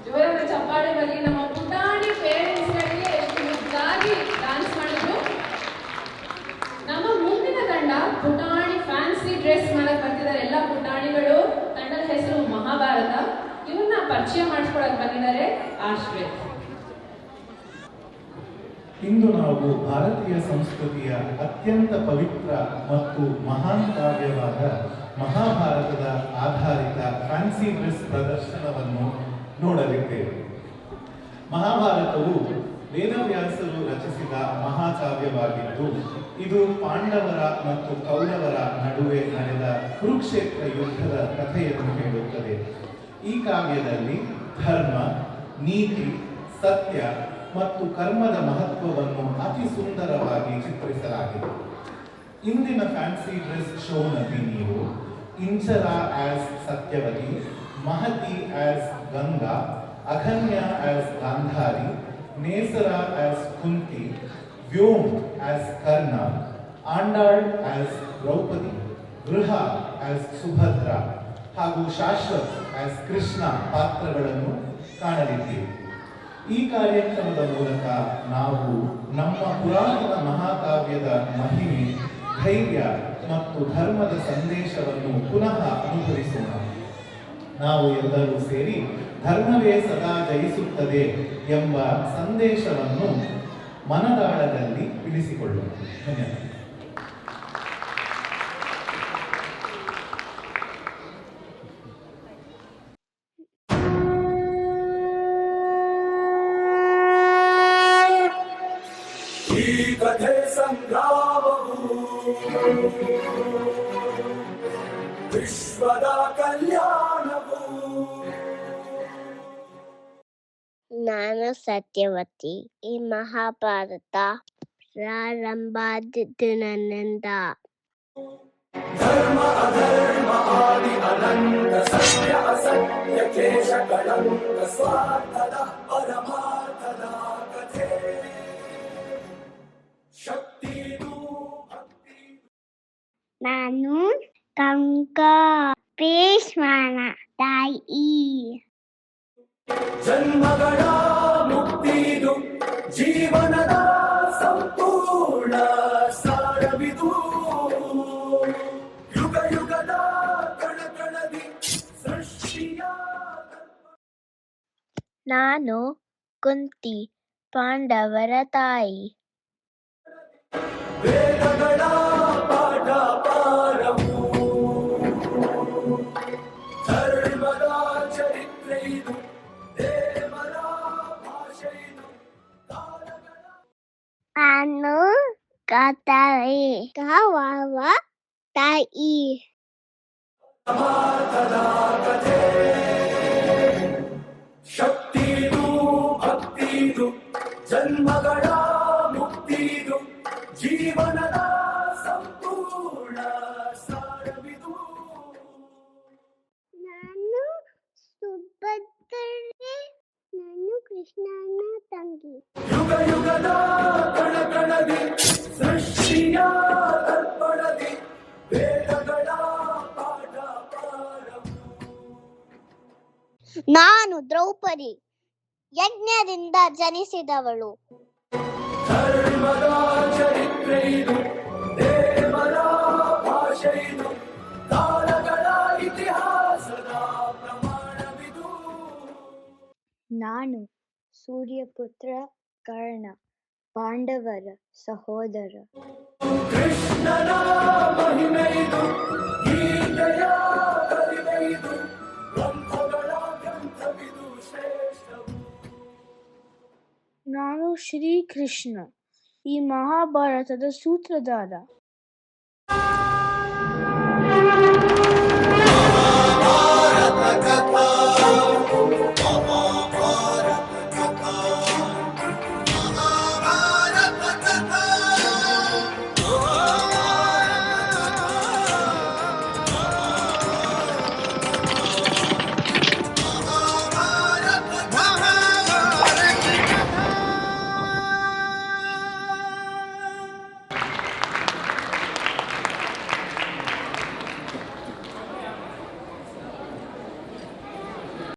ಜೋರಾದ ಚಪ್ಪಾಳೆ ಬರಲಿ. ನಮ್ಮ ಪುಟಾಣಿ ಪೇರೆಂಟ್ಸ್ಗಳಿಗೆ ಎಷ್ಟು ಮುದ್ದಾಗಿ ಡ್ಯಾನ್ಸ್ ಮಾಡಿದ್ರು. ನಮ್ಮ ಮುಂದಿನ ತಂಡ ಪುಟಾಣಿ ಫ್ಯಾನ್ಸಿ ಡ್ರೆಸ್ ಮಾಡಕ್ ಬರ್ತಿದ್ದಾರೆ. ಎಲ್ಲ ಪುಟಾಣಿಗಳು. ತಂಡದ ಹೆಸರು ಮಹಾಭಾರತ. ಇವ್ರನ್ನ ಪರಿಚಯ ಮಾಡಿಸ್ಕೊಳಕ್ ಬಂದಿದ್ದಾರೆ ಆಶ್ರಿತ್. ಇಂದು ನಾವು ಭಾರತೀಯ ಸಂಸ್ಕೃತಿಯ ಅತ್ಯಂತ ಪವಿತ್ರ ಮತ್ತು ಮಹಾನ್ ಕಾವ್ಯವಾದ ಮಹಾಭಾರತದ ಆಧಾರಿತ ಫ್ಯಾನ್ಸಿ ಡ್ರೆಸ್ ಪ್ರದರ್ಶನವನ್ನು ನೋಡಲಿದ್ದೇವೆ. ಮಹಾಭಾರತವು ವೇದವ್ಯಾಸರು ರಚಿಸಿದ ಮಹಾಕಾವ್ಯವಾಗಿದ್ದು, ಇದು ಪಾಂಡವರ ಮತ್ತು ಕೌರವರ ನಡುವೆ ನಡೆದ ಕುರುಕ್ಷೇತ್ರ ಯುದ್ಧದ ಕಥೆಯನ್ನು ಹೇಳುತ್ತದೆ. ಈ ಕಾವ್ಯದಲ್ಲಿ ಧರ್ಮ, ನೀತಿ, ಸತ್ಯ ಮತ್ತು ಕರ್ಮದ ಮಹತ್ವವನ್ನು ಅತಿ ಸುಂದರವಾಗಿ ಚಿತ್ರಿಸಲಾಗಿದೆ. ಇಂದಿನ ಫ್ಯಾನ್ಸಿ ಡ್ರೆಸ್ ಶೋನಲ್ಲಿ ನೀವು Inchara as Satyavati, Mahati as Ganga, Aganya as Gandhari, Nesara as Kunti, Vyom as Karna, Andal as Draupadi, Gruha as ಸುಭದ್ರ ಹಾಗೂ ಶಾಶ್ವತ್ ಆಸ್ ಕೃಷ್ಣ ಪಾತ್ರಗಳನ್ನು ಕಾಣಲಿದ್ದೇವೆ. ಈ ಕಾರ್ಯಕ್ರಮದ ಮೂಲಕ ನಾವು ನಮ್ಮ ಪುರಾತನ ಮಹಾಕಾವ್ಯದ ಮಹಿಮೆ, ಧೈರ್ಯ ಮತ್ತು ಧರ್ಮದ ಸಂದೇಶವನ್ನು ಪುನಃ ಅನುಭವಿಸೋಣ. ನಾವು ಎಲ್ಲರೂ ಸೇರಿ ಧರ್ಮವೇ ಸದಾ ಜಯಿಸುತ್ತದೆ ಎಂಬ ಸಂದೇಶವನ್ನು ಮನದಾಳದಲ್ಲಿ ಇಳಿಸಿಕೊಳ್ಳೋಣ. ಧನ್ಯವಾದ. ಈ ಕಥೆ ಸಂಗ್ರಾಮವು ವಿಶ್ವದ ಕಲ್ಯಾಣವು. ನಾನು ಸತ್ಯವತಿ. ಈ ಮಹಾಭಾರತ ಪ್ರಾರಂಭವಾದದ್ದು ನನ್ನಿಂದ. ಧರ್ಮ ಅಧರ್ಮ ಆದಿ ಅನಂತ, ಸತ್ಯ ಅಸತ್ಯ ಕೇಶ ಕಳಂಕ, ಸ್ವಾರ್ಥದ ಪರಮಾರ್ಥದ ಕಥೆ. ಶಕ್ತಿದು ಭಕ್ತಿ. ನಾನು ಕಂಕ ಭೀಷ್ಮನ ತಾಯಿ. ಜನ್ಮಗಳ ಮುಕ್ತಿದು ಜೀವನದ ಸಂಪೂರ್ಣ ಸಾರವಿದು. ಯುಗ ಯುಗದ ಕಣಕಣದಿ ಸೃಷ್ಟಿಯ. ನಾನು ಕುಂತಿ ಪಾಂಡವರ ತಾಯಿ. ವೇದಗಳ ಪಾಠ ಪಾರವು, ಧರ್ಮದ ಚರಿತ್ರೆ ಇದು, ದೇವರ ಭಾಷೆ ಇದು, ಕಾಲಗಳ. ನಾನು ಕಥೆ ಕಾವ ತಾಯಿ. ಪರಮಾರ್ಥದ ಕಥೆ. ಶಕ್ತಿದು ಭಕ್ತಿದು ಜನ್ಮಗಳ ಮುಕ್ತಿದು ಜೀವನದ ಸಂಪೂರ್ಣ ಸಾರವಿದು. ನಾನು ಸುಭದ್ರೆ. ನಾನು ಕೃಷ್ಣನ ತಂಗಿ. ಯುಗ ಯುಗದ ಕಣಕಣದಿ ಸೃಷ್ಟಿಯ ದರ್ಪಣದಿ, ವೇದಗಳ ಪಾಠ ಪಾರವು. ನಾನು ದ್ರೌಪದಿ, ಯಜ್ಞದಿಂದ ಜನಿಸಿದವಳು. ಧರ್ಮದ ಚರಿತ್ರೆ ಇದು, ದೇವರ ಭಾಷೆ ಇದು, ಕಾಲಗಳ ಇತಿಹಾಸದ ಪ್ರಮಾಣವಿದು. ನಾನು ಸೂರ್ಯಪುತ್ರ ಕರ್ಣ, ಪಾಂಡವರ ಸಹೋದರ. ಕೃಷ್ಣನ ಮಹಿಮೆ ಇದು, ಗೀತೆಯ ಕಲಿಮೆ ಇದು, ಗ್ರಂಥಗಳ ಗ್ರಂಥವಿದು ಶ್ರೇಷ್ಠವು. ನಾನು ಶ್ರೀಕೃಷ್ಣ, ಈ ಮಹಾಭಾರತದ ಸೂತ್ರಧಾರ.